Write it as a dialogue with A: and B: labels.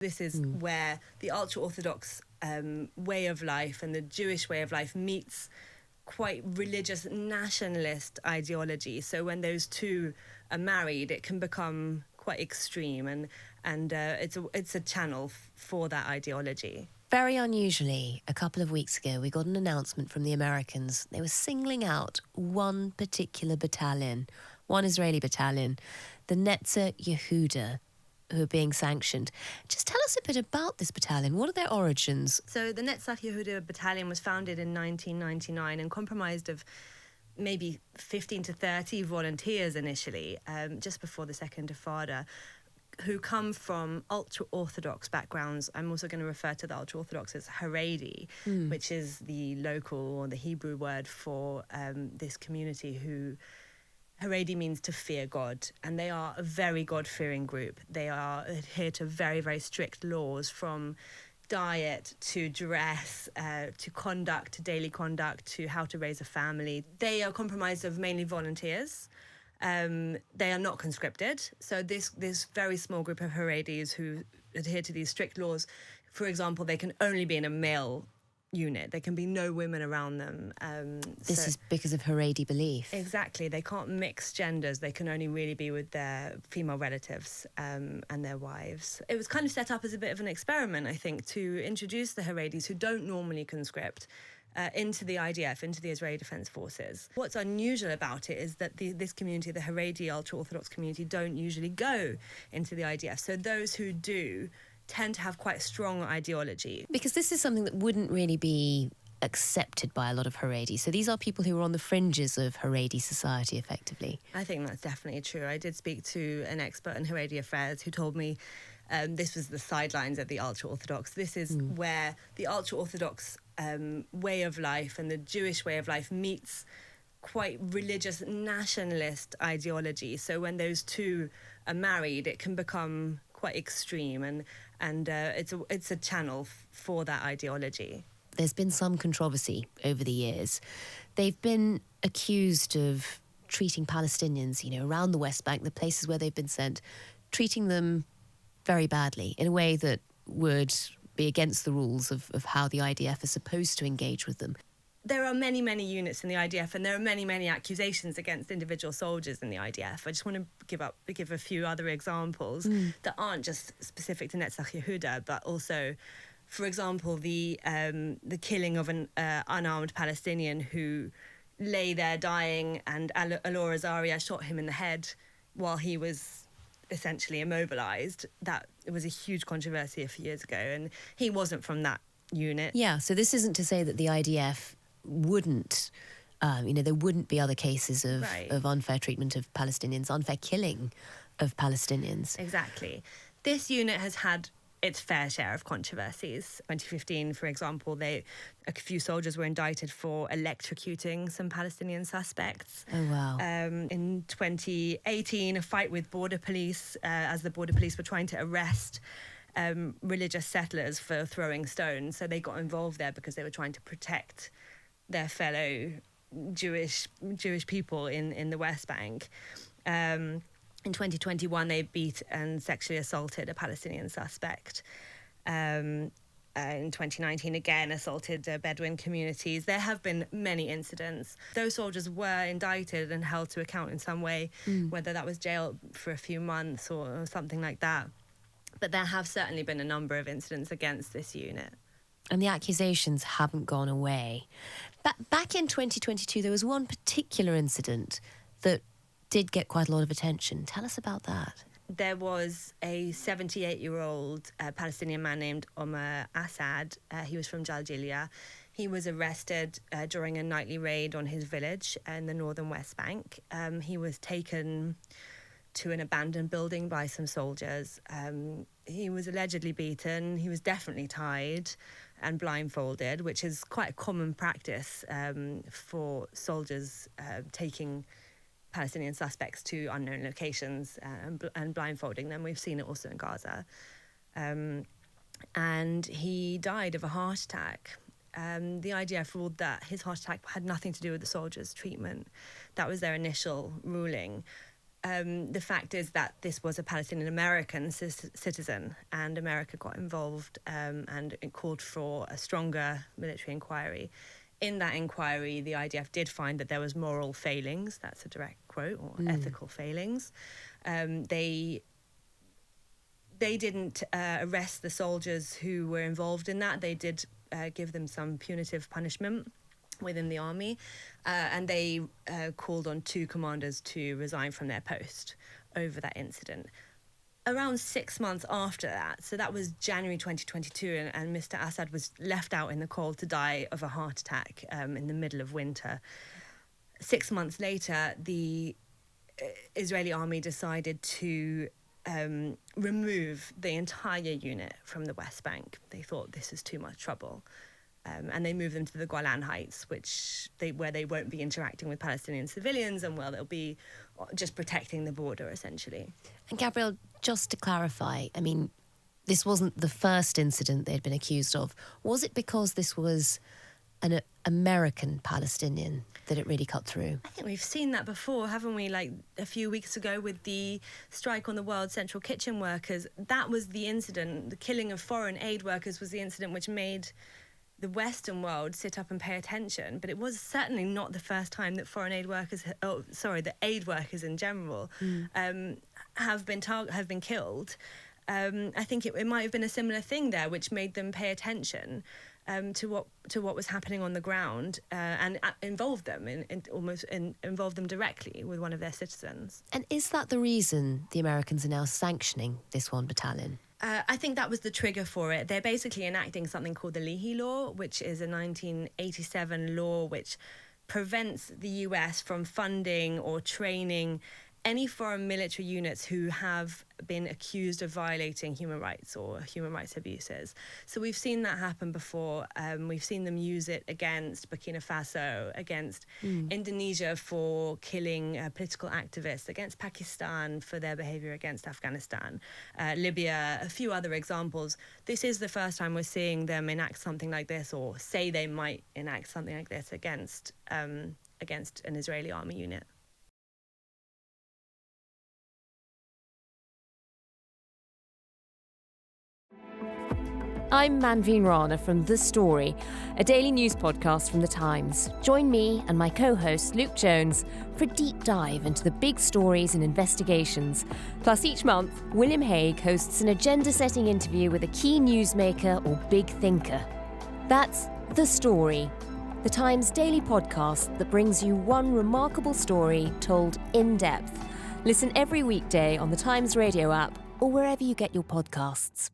A: This is where the ultra-orthodox way of life and the Jewish way of life meets quite religious nationalist ideology. So when those two are married, it can become quite extreme, and it's a channel for that ideology.
B: Very unusually, a couple of weeks ago, we got an announcement from the Americans. They were singling out one particular battalion, one Israeli battalion, the Netzah Yehuda, who are being sanctioned. Just tell us a bit about this battalion. What are their origins?
A: So the Netzah Yehuda Battalion was founded in 1999 and comprised of maybe 15 to 30 volunteers initially, just before the Second Intifada, who come from ultra-orthodox backgrounds. I'm also going to refer to the ultra-orthodox as Haredi, which is the local or the Hebrew word for this community who... Haredi means to fear God, and they are a very God-fearing group. They are adhere to very, very strict laws, from diet to dress to conduct, to daily conduct, to how to raise a family. They are comprised of mainly volunteers. They are not conscripted. So this very small group of Haredis who adhere to these strict laws, for example, they can only be in a male unit. There can be no women around them.
B: This is because of Haredi belief.
A: Exactly. They can't mix genders. They can only really be with their female relatives and their wives. It was kind of set up as a bit of an experiment, I think, to introduce the Haredis who don't normally conscript into the IDF, into the Israeli Defense Forces. What's unusual about it is that this community, the Haredi ultra-Orthodox community, don't usually go into the IDF. So those who do tend to have quite a strong ideology.
B: Because this is something that wouldn't really be accepted by a lot of Haredi. So these are people who are on the fringes of Haredi society, effectively.
A: I think that's definitely true. I did speak to an expert in Haredi affairs who told me this was the sidelines of the ultra-Orthodox. This is where the ultra-Orthodox way of life and the Jewish way of life meets quite religious nationalist ideology. So when those two are married, it can become quite extreme, and it's a channel for that ideology.
B: There's been some controversy over the years. They've been accused of treating Palestinians, around the West Bank, the places where they've been sent, treating them very badly in a way that would be against the rules of how the IDF is supposed to engage with them.
A: There are many, many units in the IDF, and there are many, many accusations against individual soldiers in the IDF. I just want to give a few other examples that aren't just specific to Netzah Yehuda, but also, for example, the killing of an unarmed Palestinian who lay there dying, and Alor Azaria shot him in the head while he was essentially immobilised. That was a huge controversy a few years ago, and he wasn't from that unit.
B: Yeah, so this isn't to say that the IDF wouldn't, there wouldn't be other cases of unfair treatment of Palestinians, unfair killing of Palestinians.
A: Exactly. This unit has had its fair share of controversies. 2015, for example, a few soldiers were indicted for electrocuting some Palestinian suspects.
B: Oh, wow.
A: In 2018, a fight with border police, as the border police were trying to arrest religious settlers for throwing stones. So they got involved there because they were trying to protect their fellow Jewish people in the West Bank. In 2021, they beat and sexually assaulted a Palestinian suspect. In 2019, again, assaulted Bedouin communities. There have been many incidents. Those soldiers were indicted and held to account in some way, whether that was jail for a few months or something like that. But there have certainly been a number of incidents against this unit.
B: And the accusations haven't gone away. Back in 2022, there was one particular incident that did get quite a lot of attention. Tell us about that.
A: There was a 78-year-old Palestinian man named Omar Assad. He was from Jaljilia. He was arrested during a nightly raid on his village in the northern West Bank. He was taken to an abandoned building by some soldiers. He was allegedly beaten. He was definitely tied and blindfolded, which is quite a common practice for soldiers taking Palestinian suspects to unknown locations and blindfolding them. We've seen it also in Gaza. And he died of a heart attack. The IDF ruled that his heart attack had nothing to do with the soldiers' treatment. That was their initial ruling. The fact is that this was a Palestinian American citizen, and America got involved and it called for a stronger military inquiry. In that inquiry, the IDF did find that there was moral failings, that's a direct quote, or ethical failings. They didn't arrest the soldiers who were involved in that. They did give them some punitive punishment within the army, and they called on 2 commanders to resign from their post over that incident. Around 6 months after that, so that was January 2022, and Mr. Assad was left out in the cold to die of a heart attack in the middle of winter. 6 months later, the Israeli army decided to remove the entire unit from the West Bank. They thought this is too much trouble. And they moved them to the Gallant Heights, where they won't be interacting with Palestinian civilians, and where they'll be just protecting the border, essentially.
B: And Gabrielle, just to clarify, I mean, this wasn't the first incident they'd been accused of. Was it because this was an American Palestinian that it really cut through?
A: I think we've seen that before, haven't we? Like a few weeks ago with the strike on the World Central Kitchen workers. That was the incident. The killing of foreign aid workers was the incident which made the Western world sit up and pay attention. But it was certainly not the first time that foreign aid workers, the aid workers in general, have been killed. I think it might have been a similar thing there, which made them pay attention to what was happening on the ground, and involved them involved them directly with one of their citizens.
B: And is that the reason the Americans are now sanctioning this one battalion?
A: I think that was the trigger for it. They're basically enacting something called the Leahy Law, which is a 1987 law which prevents the US from funding or training any foreign military units who have been accused of violating human rights or human rights abuses. So we've seen that happen before. We've seen them use it against Burkina Faso, against Indonesia for killing political activists, against Pakistan for their behaviour against Afghanistan, Libya, a few other examples. This is the first time we're seeing them enact something like this, or say they might enact something like this against an Israeli army unit.
C: I'm Manveen Rana from The Story, a daily news podcast from The Times. Join me and my co-host Luke Jones for a deep dive into the big stories and investigations. Plus, each month, William Hague hosts an agenda-setting interview with a key newsmaker or big thinker. That's The Story, The Times daily podcast that brings you one remarkable story told in depth. Listen every weekday on The Times radio app or wherever you get your podcasts.